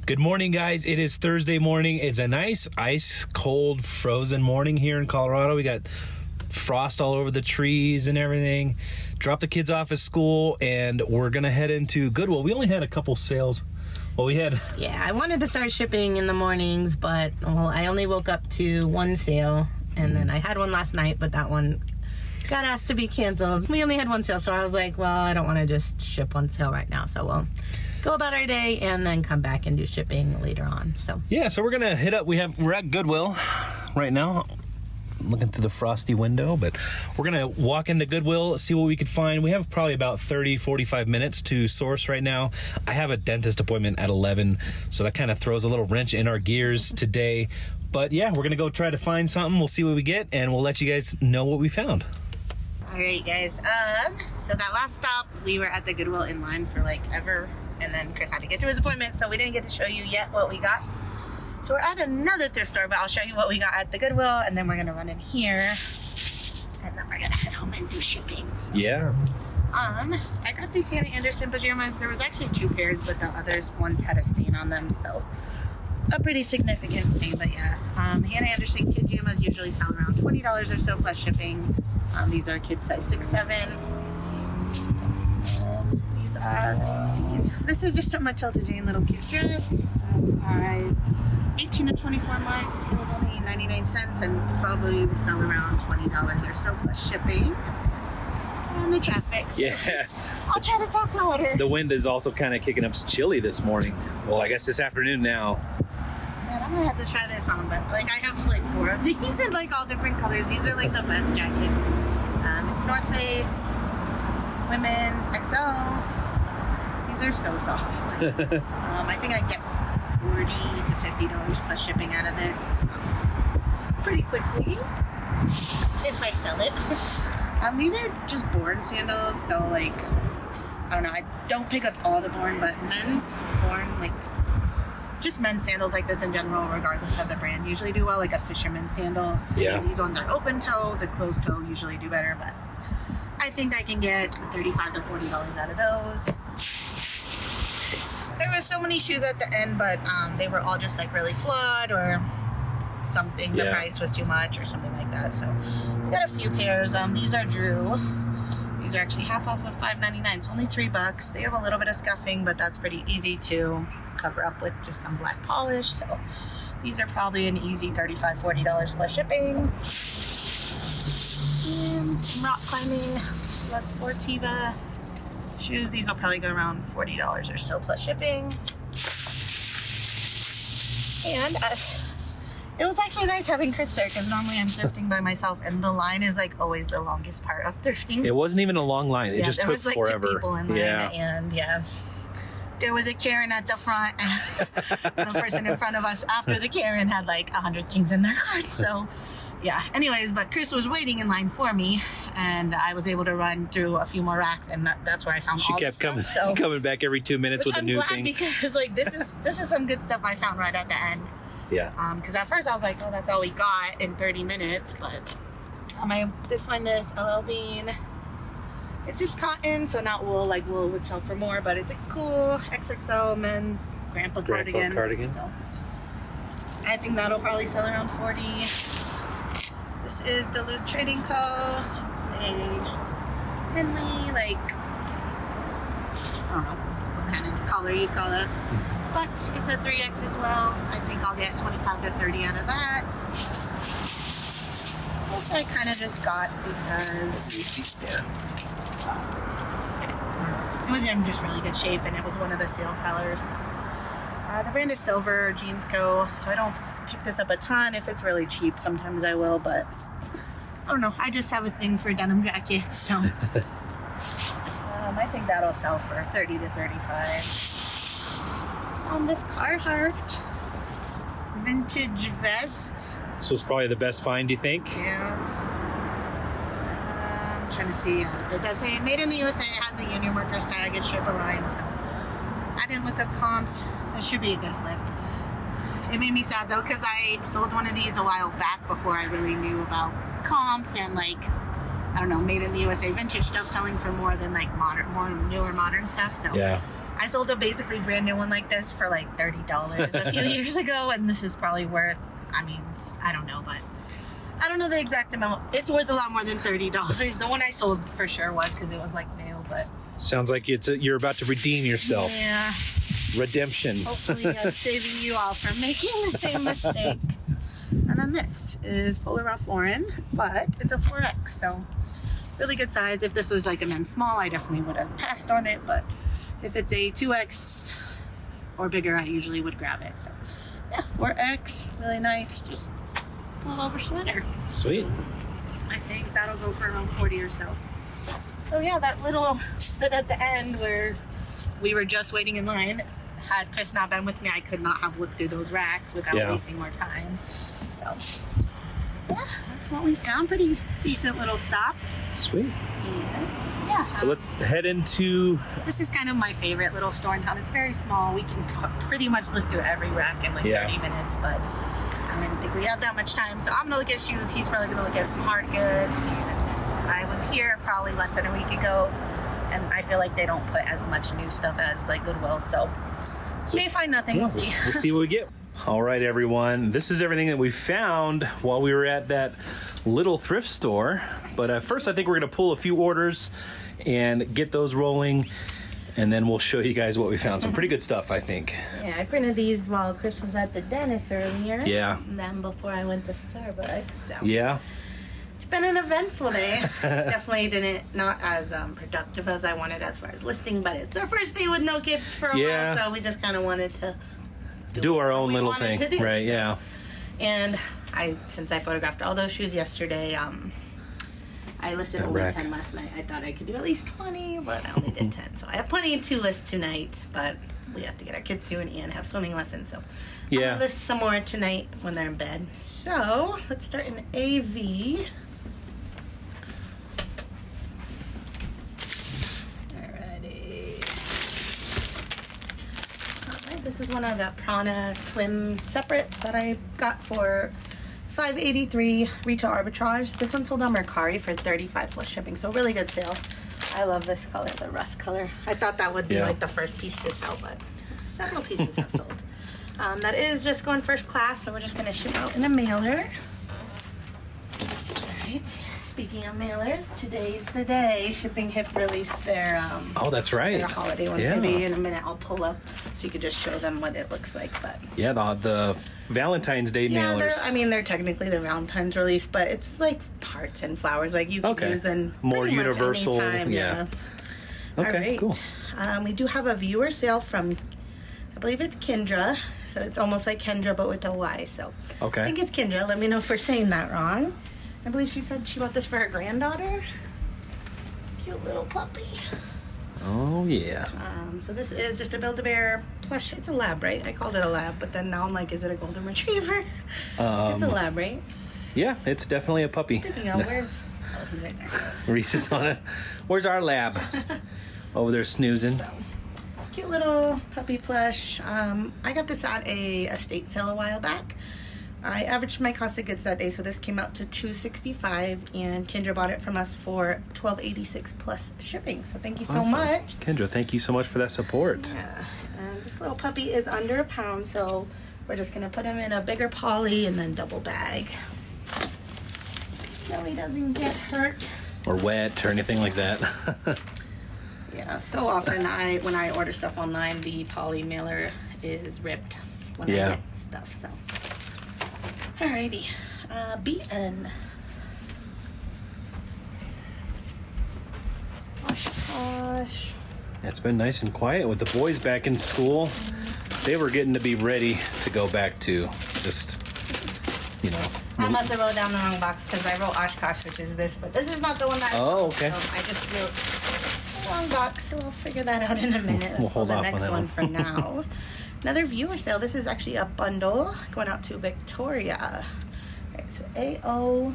Good morning, guys. It is Thursday morning. It's a nice, ice cold, frozen morning here in Colorado. We got frost all over the trees and everything. Dropped the kids off at school, and we're going to head into Goodwill. We only had a couple sales. Well, we had... Yeah, I wanted to start shipping in the mornings, but I only woke up to one sale, and then I had one last night, but that one got asked to be canceled. We only had one sale, so I was like, well, I don't want to just ship one sale right now, so we'll go about our day and then come back and do shipping later on. So yeah, so we're gonna hit up. We're at Goodwill right now, looking through the frosty window, but we're gonna walk into Goodwill, see what we could find. We have probably about 30-45 minutes to source right now. I have a dentist appointment at 11, so that kind of throws a little wrench in our gears today. But yeah, we're gonna go try to find something. We'll see what we get, and we'll let you guys know what we found. All right, guys. So that last stop, we were at the Goodwill in line for like ever, and then Chris had to get to his appointment, so we didn't get to show you yet what we got. So we're at another thrift store, but I'll show you what we got at the Goodwill, and then we're gonna run in here, and then we're gonna head home and do shipping. So, yeah. I got these Haan Anderson pajamas. There was actually two pairs, but the others ones had a stain on them, so a pretty significant stain. But yeah, Haan Anderson kid pajamas usually sell around $20 or so plus shipping. These are kids size 6-7. These are these. This is just a Matilda Jane little cute dress, size 18 to 24 month. It was only 99 cents and probably will sell around $20 or so plus shipping. And the traffic. So Yeah. I'll try to talk louder. The wind is also kind of kicking up chilly this morning. Well, I guess this afternoon now. Man, I'm gonna have to try this on, but like I have like 4 of these in like all different colors. These are like the best jackets. It's North Face, women's, XL. These are so soft. Like, I think I can get $40 to $50 plus shipping out of this pretty quickly if I sell it. These are just Born sandals, so like I don't know. I don't pick up all the Born, but men's Born, like just men's sandals like this in general, regardless of the brand, usually do well. Like a fisherman's sandal. Yeah. These ones are open toe. The closed toe usually do better, but I think I can get $35 to $40 out of those. There was so many shoes at the end, but they were all just like really flawed or something. The price was too much or something like that. So we got a few pairs. These are Drew. These are actually half off of $5.99, so only $3. They have a little bit of scuffing, but that's pretty easy to cover up with just some black polish. So these are probably an easy $35, $40 plus shipping. And some rock climbing La Sportiva shoes. These will probably go around $40 or so plus shipping. And it was actually nice having Chris there, because normally I'm thrifting by myself, and the line is like always the longest part of thrifting. It wasn't even a long line. It just took like forever. 2 people in line, and there was a Karen at the front, and the person in front of us after the Karen had like 100 things in their cart. So yeah, anyways, but Chris was waiting in line for me, and I was able to run through a few more racks, and that's where I found all the stuff. She kept coming back every 2 minutes with a new thing. Because like this is some good stuff I found right at the end. Yeah. Because at first I was like, oh, that's all we got in 30 minutes, but I did find this LL Bean. It's just cotton, so not wool. Like wool would sell for more, but it's a cool XXL men's grandpa cardigan. So I think that'll probably sell around $40. This is Duluth Trading Co. It's a Henley, like, I don't know what kind of color you call it. But it's a 3X as well. I think I'll get 25 to 30 out of that. This I kind of just got because it was in just really good shape, and it was one of the sale colors. The brand is Silver Jeans Co. So I don't pick this up a ton. If it's really cheap, sometimes I will, but I don't know. I just have a thing for denim jackets, so I think that'll sell for 30 to 35. This Carhartt vintage vest. This was probably the best find, do you think? Yeah. I'm trying to see. It does say made in the USA. It has the union workers tag. It's ship aligned. So I didn't look up comps. It should be a good flip. It made me sad though, because I sold one of these a while back before I really knew about comps and like, I don't know, made in the USA vintage stuff selling for more than like modern, more newer modern stuff. So yeah. I sold a basically brand new one like this for like $30 a few years ago, and this is probably worth, I mean, I don't know, but I don't know the exact amount. It's worth a lot more than $30. The one I sold for sure was, because it was like new, but... Sounds like you're about to redeem yourself. Yeah. Redemption. Hopefully I'm saving you all from making the same mistake. And then this is Polar Ralph Lauren, but it's a 4X, so really good size. If this was like a men's small, I definitely would have passed on it, but if it's a 2X or bigger, I usually would grab it. So yeah, 4X, really nice, just pullover sweater. Sweet. I think that'll go for around 40 or so. So yeah, that little bit at the end where we were just waiting in line, had Chris not been with me, I could not have looked through those racks without wasting more time. So yeah, that's what we found. Pretty decent little stop. Sweet. Yeah. So let's head into... This is kind of my favorite little store in town. It's very small. We can pretty much look through every rack in like 30 minutes, but I don't even think we have that much time. So I'm gonna look at shoes. He's probably gonna look at some hard goods. I was here probably less than a week ago, and I feel like they don't put as much new stuff as like Goodwill, so may find nothing. We'll see. We'll see what we get. All right, everyone. This is everything that we found while we were at that little thrift store. But first, I think we're going to pull a few orders and get those rolling, and then we'll show you guys what we found. Some pretty good stuff, I think. Yeah, I printed these while Chris was at the dentist earlier. Yeah. And then before I went to Starbucks. So. Yeah. It's been an eventful day. Definitely not as productive as I wanted as far as listing, but it's our first day with no kids for a while, so we just kind of wanted to do our own little thing, right? So. Yeah. And since I photographed all those shoes yesterday, I listed only 10 last night. I thought I could do at least 20, but I only did 10. So I have plenty to list tonight, but we have to get our kids soon and have swimming lessons. So I'm gonna list some more tonight when they're in bed. So let's start in AV. This is one of the Prana swim separates that I got for $5.83 retail arbitrage. This one sold on Mercari for $35 plus shipping, so really good sale. I love this color, the rust color. I thought that would be like the first piece to sell, but several pieces have sold. That is just going first class, so we're just gonna ship out in a mailer. All right. Speaking of mailers, today's the day. Shipping Hip released their oh, that's right, their holiday ones. Maybe in a minute I'll pull up so you could just show them what it looks like. But yeah, the Valentine's Day mailers. They're technically the Valentine's release, but it's like hearts and flowers. Like you can use them more universal. Yeah. Okay, all right. Cool. We do have a viewer sale from, I believe it's Kendra. So it's almost like Kendra but with a Y. So I think it's Kendra. Let me know if we're saying that wrong. I believe she said she bought this for her granddaughter. Cute little puppy. Oh, yeah. So this is just a Build-A-Bear plush. It's a lab, right? I called it a lab, but then now I'm like, is it a golden retriever? It's a lab, right? Yeah, it's definitely a puppy. Speaking of, oh, he's right there. Reese is on it. Where's our lab? Over there snoozing. So, cute little puppy plush. I got this at a estate sale a while back. I averaged my cost of goods that day, so this came out to $265, and Kendra bought it from us for $12.86 plus shipping. So thank you so much, Kendra. Thank you so much for that support. Yeah, and this little puppy is under a pound, so we're just gonna put him in a bigger poly and then double bag, so he doesn't get hurt or wet or anything like that. Yeah, so often when I order stuff online, the poly mailer is ripped when I get stuff. So. Alrighty, BN. Posh. It's been nice and quiet with the boys back in school. They were getting to be ready to go back to just, I must have wrote down the wrong box because I wrote Oshkosh, which is this, but this is not the one that I saw. okay. So I just wrote the wrong box, so we'll figure that out in a minute. We'll hold off on that next one for now. Another viewer sale. This is actually a bundle going out to Victoria. All right, so AO.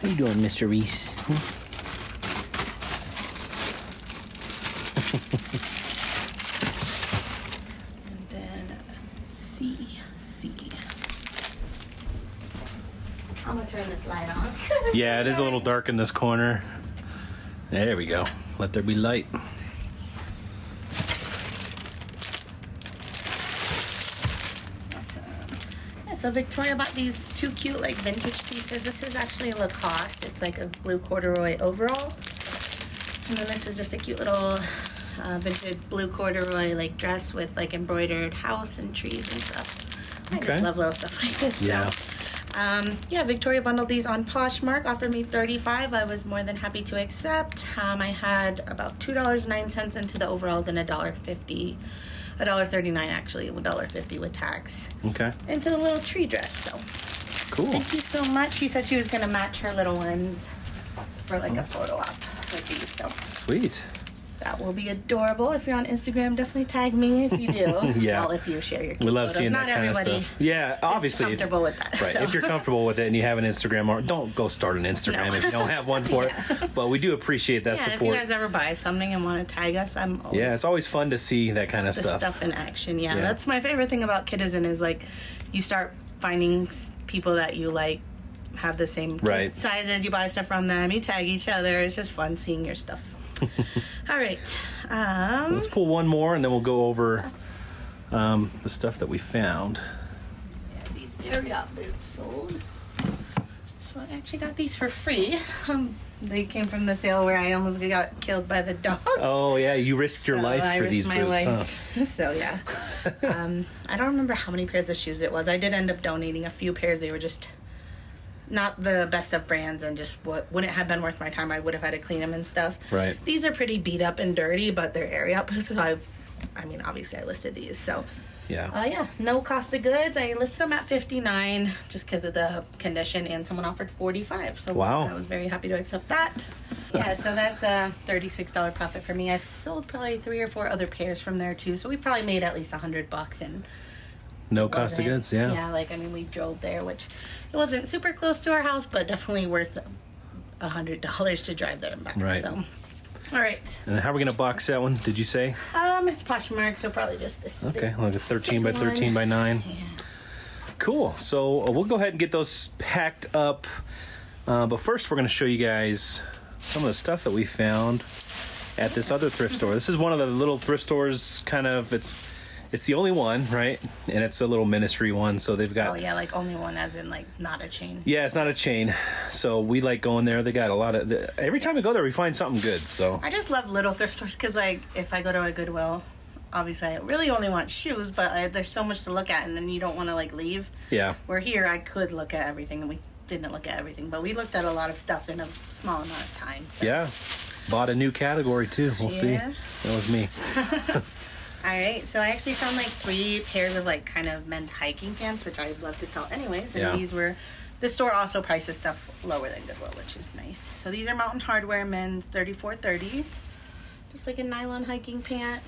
How you doing, Mr. Reese? And then CC. How much turn this light on. Yeah, it is a little dark in this corner. There we go. Let there be light. So Victoria bought these two cute like vintage pieces. This is actually Lacoste. It's like a blue corduroy overall. And then this is just a cute little vintage blue corduroy like dress with like embroidered house and trees and stuff. I just love little stuff like this. Yeah. So, yeah, Victoria bundled these on Poshmark, offered me $35. I was more than happy to accept. I had about $2.09 into the overalls and $1.50. $1.39 actually, $1.50 with tax. Okay. Into the little tree dress. So cool. Thank you so much. She said she was gonna match her little ones for like a photo op with these. So sweet. That will be adorable. If you're on Instagram, definitely tag me if you do. Yeah. Well, if you share your kids' We love photos. seeing Not that kind of everybody stuff. Yeah, obviously. is comfortable with that. Right. So. If you're comfortable with it and you have an Instagram, or don't go start an Instagram if you don't have one for it. But we do appreciate that support. If you guys ever buy something and want to tag us, I'm always it's always fun to see that kind of the stuff. in action. Yeah, that's my favorite thing about Kiddizen is like you start finding people that you like have the same sizes. You buy stuff from them. You tag each other. It's just fun seeing your stuff. All right. Let's pull one more and then we'll go over the stuff that we found. Yeah, these area boots sold. So I actually got these for free. They came from the sale where I almost got killed by the dogs. Oh yeah, you risked your life for these boots, huh? So yeah. I don't remember how many pairs of shoes it was. I did end up donating a few pairs. They were just not the best of brands and just what wouldn't have been worth my time. I would have had to clean them and stuff. Right. These are pretty beat up and dirty, but they're area up. So I mean, obviously I listed these. So yeah, no cost of goods. I listed them at $59 just because of the condition, and someone offered $45. So wow. I was very happy to accept that. Yeah, so that's a $36 profit for me. I've sold probably 3 or 4 other pairs from there too. So we probably made at least $100 and no cost of goods. Yeah, like I mean, we drove there, which it wasn't super close to our house, but definitely worth $100 to drive there and back. Right. So, all right. And how are we gonna box that one? Did you say? It's Poshmark, so probably just this. Okay, like a 13 by 13 by 9. Yeah. Cool. So we'll go ahead and get those packed up. But first, we're gonna show you guys some of the stuff that we found at this other thrift store. This is one of the little thrift stores. Kind of, it's the only one, right? And it's a little ministry one, so they've got... Oh, yeah, like only one as in, like, not a chain. Yeah, it's not a chain. So we like going there. They got a lot of... Every time we go there, we find something good, so... I just love little thrift stores because, like, if I go to a Goodwill, obviously I really only want shoes, but there's so much to look at, and then you don't want to, like, leave. Yeah. Where here, I could look at everything, and we didn't look at everything, but we looked at a lot of stuff in a small amount of time. So. Yeah. Bought a new category, too. We'll see. That was me. All right, so I actually found like 3 pairs of like kind of men's hiking pants, which I'd love to sell anyways. And these were, the store also prices stuff lower than Goodwill, which is nice. So these are Mountain Hardwear men's 3430s, just like a nylon hiking pant.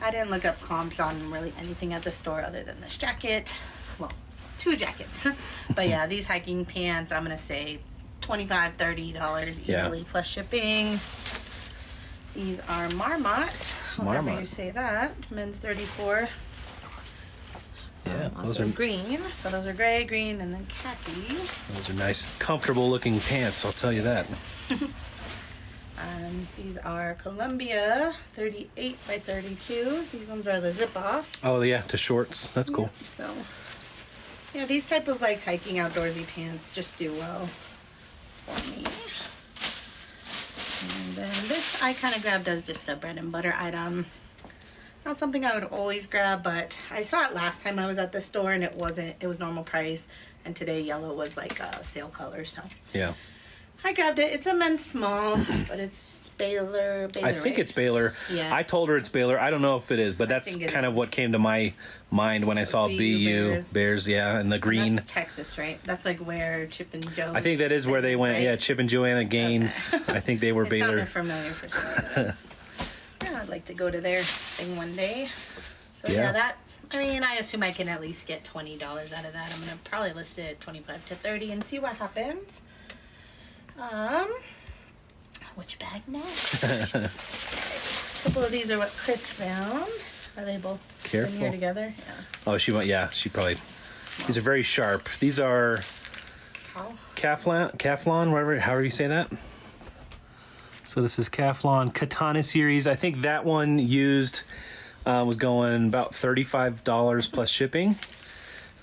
I didn't look up comps on really anything at the store other than this jacket. Well, 2 jackets. But yeah, these hiking pants, I'm gonna say $25, $30 easily plus shipping. These are Marmot. However you say that. Men's 34. Yeah, those are green. So those are gray, green, and then khaki. Those are nice, comfortable looking pants, I'll tell you that. These are Columbia 38 by 32s. These ones are the zip-offs. Oh, yeah, to shorts. That's cool. Yep, so, yeah, these type of like hiking outdoorsy pants just do well for me. And then this I kind of grabbed as just a bread and butter item. Not something I would always grab, but I saw it last time I was at the store and it was normal price. And today yellow was like a sale color, so. Yeah. I grabbed it. It's a men's small, but it's Baylor. I think it's Baylor. Yeah. I told her it's Baylor. I don't know if it is, but that's kind of what came to my mind when I saw BU Bears, yeah, and the green. And that's Texas, right? That's like where Chip and Joanna. I think that is where they went. Right? Yeah, Chip and Joanna Gaines. Okay. I think they were Baylor. Sounded familiar for some reason. Yeah, I'd like to go to their thing one day. So yeah, that. I mean, I assume I can at least get $20 out of that. I'm gonna probably list it at 25 to 30 and see what happens. Which bag next? Okay. A couple of these are what Chris found. Are they both in here together? Yeah. Oh, she went. Yeah, she probably. These are very sharp. These are Kaflon, whatever, however you say that. So this is Kaflon Katana series. I think that one used was going about $35 plus shipping.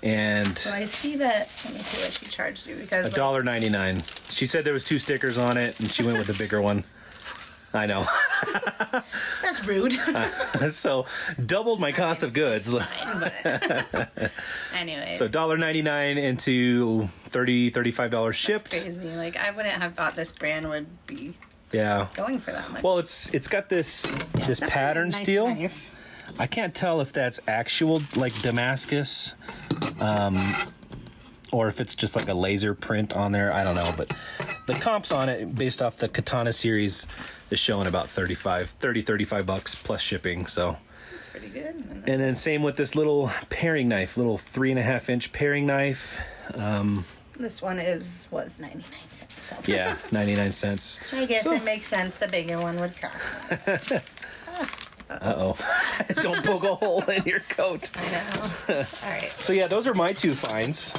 And so I see that. Let me see what she charged you because $1.99. She said there was 2 stickers on it, and she went with the bigger one. I know. That's rude. So doubled my cost of goods. Anyway. So $1.99 into $35 shipped. That's crazy. Like I wouldn't have thought this brand would be going for that much. Well, it's got this pattern nice steel. Knife. I can't tell if that's actual like Damascus, or if it's just like a laser print on there. I don't know, but the comps on it based off the Katana series is showing about $35 plus shipping. So that's pretty good. And then same with this little paring knife, little 3.5-inch paring knife. This one was 99 cents. So. Yeah, 99 cents. I guess it makes sense. The bigger one would cost. Uh-oh. Don't poke a hole in your coat. I know. All right. So yeah, those are my 2 finds.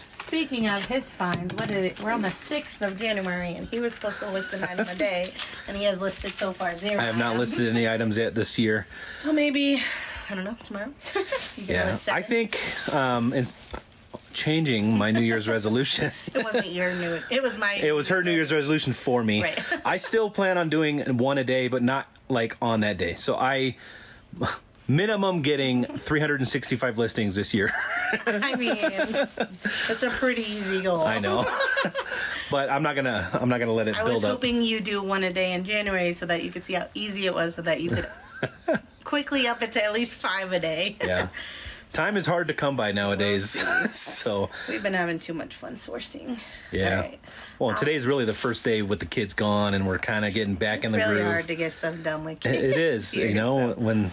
Speaking of his finds, we're on the 6th of January, and he was supposed to list an item a day, and he has listed so far 0 I have not listed any items yet this year. So maybe, I don't know, tomorrow? I think it's changing my New Year's resolution. It wasn't your new, it was my... It was her New Year's resolution for me. Right. I still plan on doing 1 a day, but not like on that day. So I minimum getting 365 listings this year. I mean, it's a pretty easy goal. I know. But I'm not gonna let it build up. I was hoping you do 1 a day in January so that you could see how easy it was so that you could quickly up it to at least 5 a day. Yeah. Time is hard to come by nowadays. So we've been having too much fun sourcing. Yeah. Right. Well, today's really the first day with the kids gone, and we're kind of getting back in the groove. It's really hard to get stuff done with kids. It is, here, when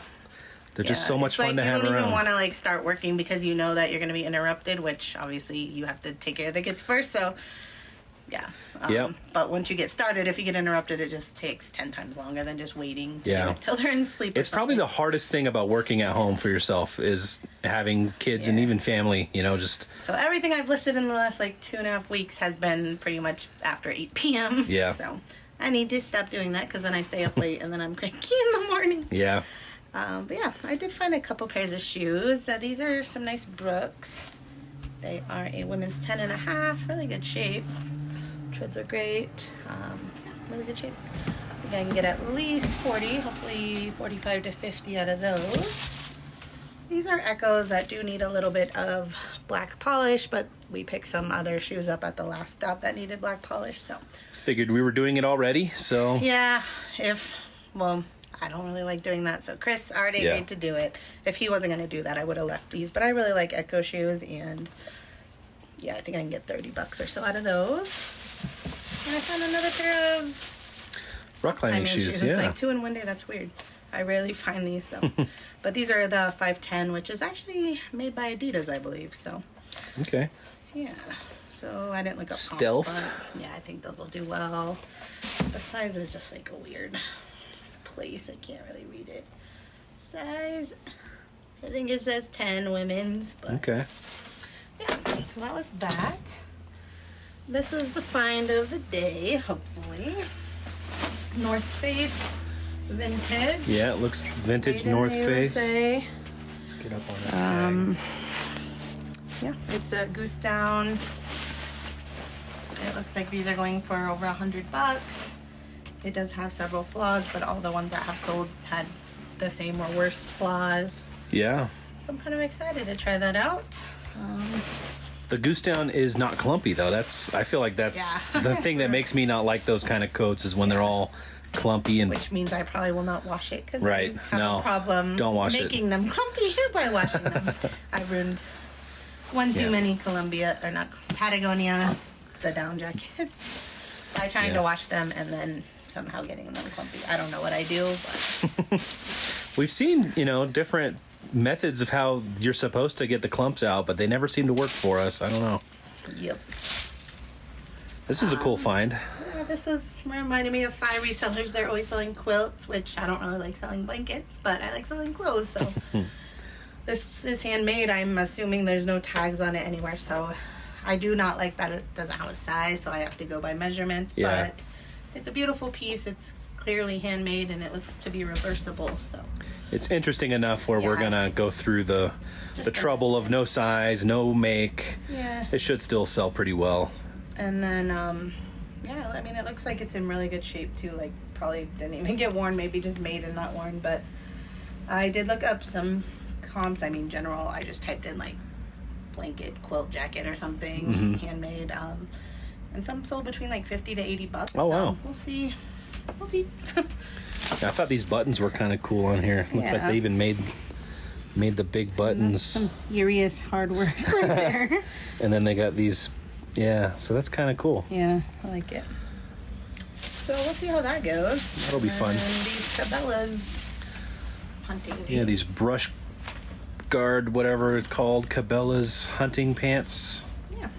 they're just so much fun to have around. You don't even want to start working because you know that you're going to be interrupted, which obviously you have to take care of the kids first. So, yeah. But once you get started, if you get interrupted, it just takes 10 times longer than just waiting until they're in sleep. It's probably the hardest thing about working at home for yourself is having kids and even family, just... So everything I've listed in the last 2.5 weeks has been pretty much after 8 p.m. Yeah. So I need to stop doing that because then I stay up late and then I'm cranky in the morning. Yeah. But yeah, I did find a couple pairs of shoes. These are some nice Brooks. They are a women's 10.5, really good shape. Treads are great. Really good shape. I think I can get at least 40, hopefully 45 to 50 out of those. These are Echoes that do need a little bit of black polish, but we picked some other shoes up at the last stop that needed black polish, so. Figured we were doing it already, so. Yeah, I don't really like doing that, so Chris already agreed to do it. If he wasn't going to do that, I would have left these, but I really like Echo shoes, and yeah, I think I can get $30 or so out of those. And I found another pair of rock climbing shoes. Yeah, it's like 2 in one day. That's weird. I rarely find these. So, but these are the 510, which is actually made by Adidas, I believe. So, okay. Yeah. So I didn't look up Stealth. comps, but yeah, I think those will do well. The size is just a weird place. I can't really read it. Size. I think it says 10 women's. But okay. Yeah. So that was that. This was the find of the day, hopefully. North Face vintage. Yeah, it looks vintage North Face. Let's get up on that. Yeah, it's a goose down. It looks like these are going for over $100. It does have several flaws, but all the ones that have sold had the same or worse flaws. Yeah. So I'm kind of excited to try that out. The goose down is not clumpy though. I feel like that's the thing that makes me not like those kind of coats is when they're all clumpy and. Which means I probably will not wash it because I have a problem don't wash making them clumpy by washing them. I ruined one too many Patagonia, the down jackets by trying to wash them and then somehow getting them clumpy. I don't know what I do, but we've seen different methods of how you're supposed to get the clumps out, but they never seem to work for us. I don't know. Yep. This is a cool find. Yeah, this was reminding me of 5 resellers. They're always selling quilts, which I don't really like selling blankets, but I like selling clothes, so. This is handmade. I'm assuming there's no tags on it anywhere, so I do not like that it doesn't have a size, so I have to go by measurements. Yeah. But it's a beautiful piece. It's clearly handmade, and it looks to be reversible. So it's interesting enough where we're gonna go through the trouble of no size, no make. Yeah. It should still sell pretty well. And then, yeah, I mean, it looks like it's in really good shape too. Like, probably didn't even get worn, maybe just made and not worn. But I did look up some comps. I mean, general, I just typed in like blanket, quilt, jacket or something, handmade. And some sold between like $50 to $80. Oh, wow. We'll see. I thought these buttons were kind of cool on here. Looks like they even made the big buttons. Some serious hard work right there. And then they got these, so that's kind of cool. Yeah, I like it. So we'll see how that goes. That'll be fun. And these Cabela's hunting boots. Yeah, these brush guard, whatever it's called, Cabela's hunting pants. Yeah,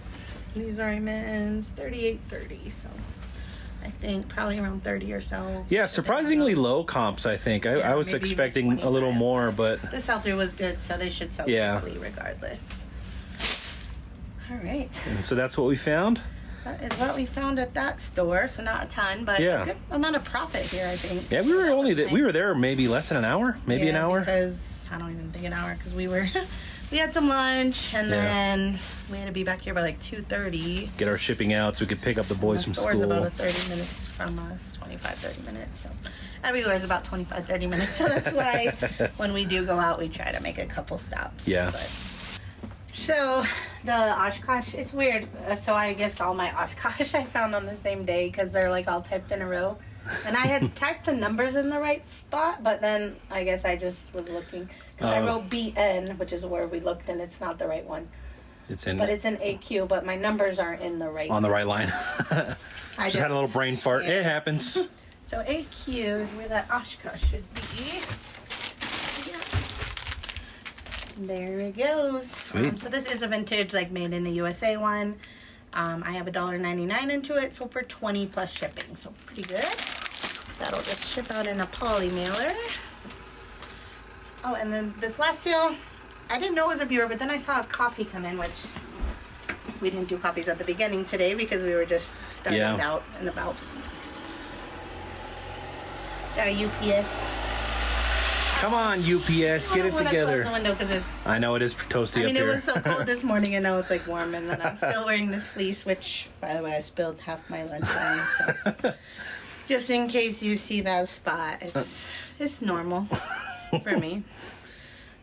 these are men's $38.30, so I think probably around 30 or so. Yeah, surprisingly low comps, I think. I was maybe expecting even a little 25. more, but The sell-through was good, so they should sell quickly regardless. All right. and so that's what we found. That is what we found at that store, so not a ton, but a good amount of profit here, I think. Yeah, we were we were there maybe less than an hour, maybe an hour. Because I don't even think an hour, because we had some lunch, and then we had to be back here by like 2:30. Get our shipping out so we could pick up the boys from The store's school. about 30 minutes from us, 25-30 minutes. So everywhere's about 25-30 minutes. So that's why when we do go out, we try to make a couple stops. Yeah. So the Oshkosh, it's weird. So I guess all my Oshkosh I found on the same day because they're like all typed in a row. And I had typed the numbers in the right spot, but then I guess I just was looking because I wrote BN, which is where we looked, and it's not the right one. It's in, but it's in AQ, but my numbers aren't in the right. On the right line. I just had a little brain fart. It happens. So AQ is where that Oshkosh should be. There it goes. Sweet. So this is a vintage, like made in the USA one. I have $1.99 into it, so for 20 plus shipping, so pretty good. That'll just ship out in a poly mailer. Oh, and then this last sale, I didn't know it was a viewer, but then I saw a coffee come in, which we didn't do coffees at the beginning today because we were just starting out and about. Sorry, UPS. Come on, UPS, get it together. Close the window 'cause it's, I know it is toasty up it here. was so cold this morning, and now it's like warm, and then I'm still wearing this fleece, which, by the way, I spilled half my lunch on. So just in case you see that spot, it's normal for me.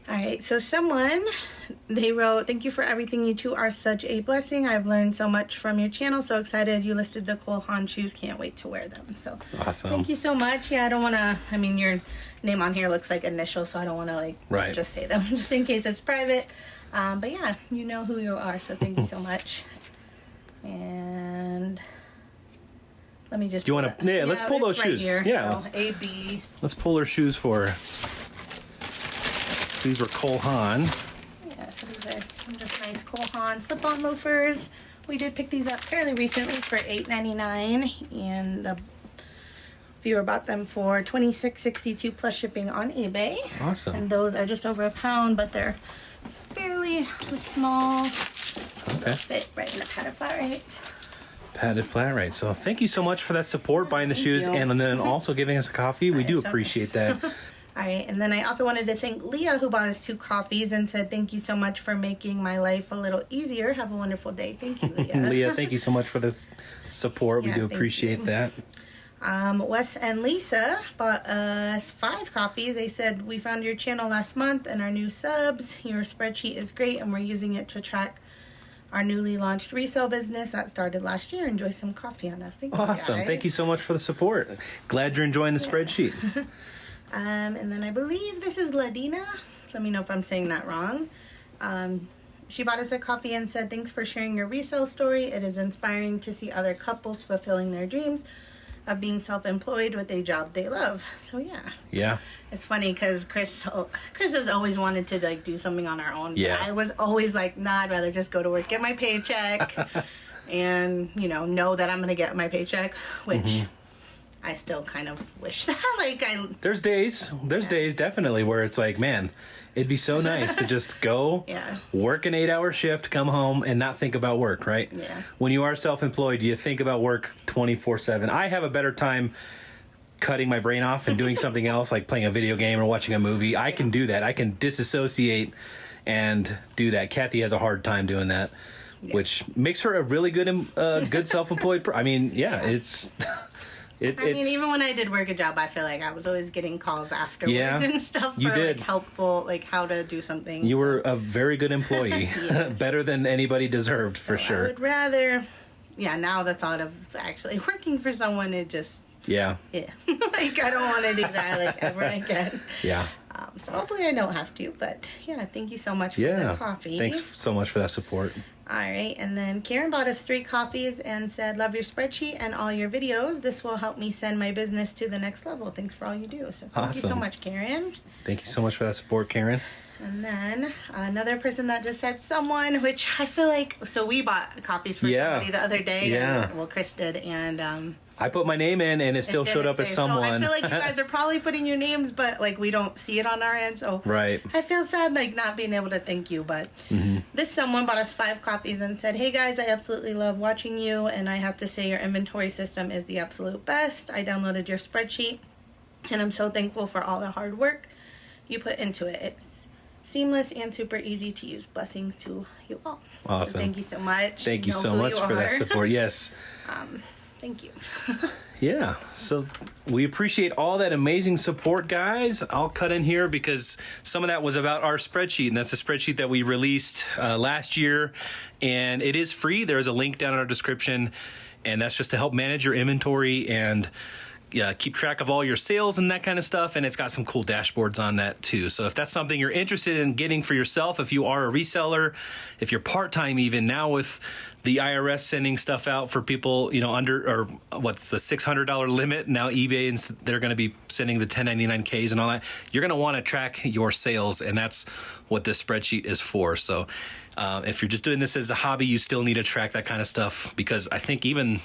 All right, so they wrote, "Thank you for everything. You two are such a blessing. I've learned so much from your channel. So excited you listed the cool Haan shoes. Can't wait to wear them." So awesome. Thank you so much. Yeah, I don't want to, I mean, your name on here looks like initials, so I don't want to just say them just in case it's private. But yeah, you know who you are, so thank you so much. And let me just... Do you want to... Yeah, let's pull those right shoes. Here. Yeah. So, AB. Let's pull her shoes for her. So these were Cole Haan. Yeah, so these are some just nice Cole Haan slip-on loafers. We did pick these up fairly recently for $8.99, and the viewer bought them for $26.62 plus shipping on eBay. Awesome. And those are just over a pound, but they're fairly small. Okay. Fit right in the padded flat rate. Padded flat rate. So thank you so much for that support, buying the shoes, and then also giving us a coffee. We do appreciate that. All right, and then I also wanted to thank Leah, who bought us 2 coffees and said, "Thank you so much for making my life a little easier. Have a wonderful day." Thank you, Leah. Leah, thank you so much for this support. We do appreciate that. Wes and Lisa bought us 5 coffees. They said, "We found your channel last month and our new subs. Your spreadsheet is great, and we're using it to track our newly launched resale business that started last year. Enjoy some coffee on us." Thank you, Awesome. guys. Thank you so much for the support. Glad you're enjoying the spreadsheet. And then I believe this is Ladina. Let me know if I'm saying that wrong. She bought us a coffee and said, "Thanks for sharing your resale story. It is inspiring to see other couples fulfilling their dreams of being self-employed with a job they love." So yeah. It's funny because Chris has always wanted to like do something on our own. Yeah. But I was always like, nah, I'd rather just go to work, get my paycheck, and know that I'm gonna get my paycheck, which I still kind of wish that. Like, There's days definitely where it's like, man, it'd be so nice to just go work an 8-hour shift, come home, and not think about work, right? Yeah. When you are self-employed, you think about work 24/7. I have a better time cutting my brain off and doing something else, like playing a video game or watching a movie. I can do that. I can disassociate and do that. Kathy has a hard time doing that, which makes her a really good self-employed I mean, it's... I mean, even when I did work a job, I feel like I was always getting calls afterwards and stuff for like helpful, like how to do something. You were a very good employee, better than anybody deserved, for sure. I would rather, now the thought of actually working for someone, it just, like I don't want to do that like ever again. Yeah. So hopefully I don't have to, but thank you so much for the coffee. Thanks so much for that support. All right, and then Karen bought us 3 coffees and said, love your spreadsheet and all your videos. This will help me send my business to the next level. Thanks for all you do. So thank you so much, Karen. Thank you so much for that support, Karen. And then another person that just said someone, which I feel like, so we bought coffees for somebody the other day. And, well, Chris did, and I put my name in, and it still showed up as someone. So I feel like you guys are probably putting your names, but like we don't see it on our end. So I feel sad like not being able to thank you. But this someone bought us 5 coffees and said, hey guys, I absolutely love watching you, and I have to say your inventory system is the absolute best. I downloaded your spreadsheet, and I'm so thankful for all the hard work you put into it. It's seamless and super easy to use. Blessings to you all. Awesome. So thank you so much. Thank you so much for that support. Yes. Thank you. So we appreciate all that amazing support, guys. I'll cut in here because some of that was about our spreadsheet, and that's a spreadsheet that we released last year, and it is free. There's a link down in our description, and that's just to help manage your inventory and keep track of all your sales and that kind of stuff, and it's got some cool dashboards on that too. So if that's something you're interested in getting for yourself, if you are a reseller, if you're part-time even now with the IRS sending stuff out for people, under, or what's the $600 limit, now eBay, and they're going to be sending the 1099Ks and all that, you're going to want to track your sales, and that's what this spreadsheet is for. So if you're just doing this as a hobby, you still need to track that kind of stuff, because I think even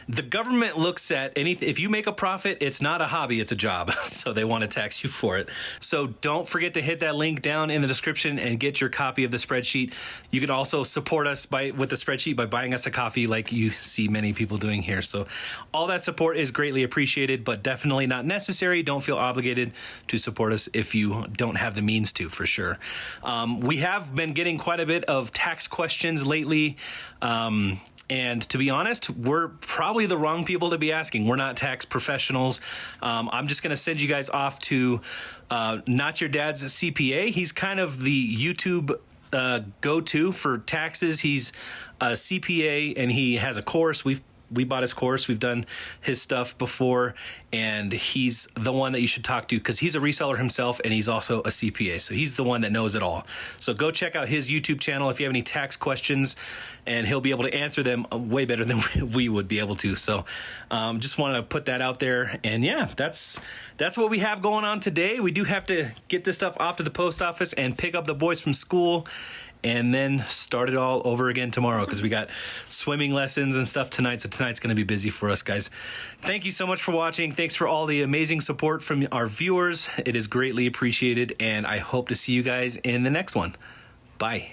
the government looks at anything. If you make a profit, it's not a hobby, it's a job. So they want to tax you for it. So don't forget to hit that link down in the description and get your copy of the spreadsheet. You can also support us with the spreadsheet by buying us a coffee, like you see many people doing here. So all that support is greatly appreciated, but definitely not necessary. Don't feel obligated to support us if you don't have the means to, for sure. We have been getting quite a bit of tax questions lately. And to be honest, we're probably the wrong people to be asking. We're not tax professionals. I'm just going to send you guys off to Not Your Dad's CPA. He's kind of the YouTube go-to for taxes. He's a CPA, and he has a course. We bought his course. We've done his stuff before, and he's the one that you should talk to because he's a reseller himself, and he's also a CPA. So he's the one that knows it all. So go check out his YouTube channel if you have any tax questions, and he'll be able to answer them way better than we would be able to. So just want to put that out there. And that's what we have going on today. We do have to get this stuff off to the post office and pick up the boys from school, and then start it all over again tomorrow because we got swimming lessons and stuff tonight. So tonight's going to be busy for us, guys. Thank you so much for watching. Thanks for all the amazing support from our viewers. It is greatly appreciated, and I hope to see you guys in the next one. Bye.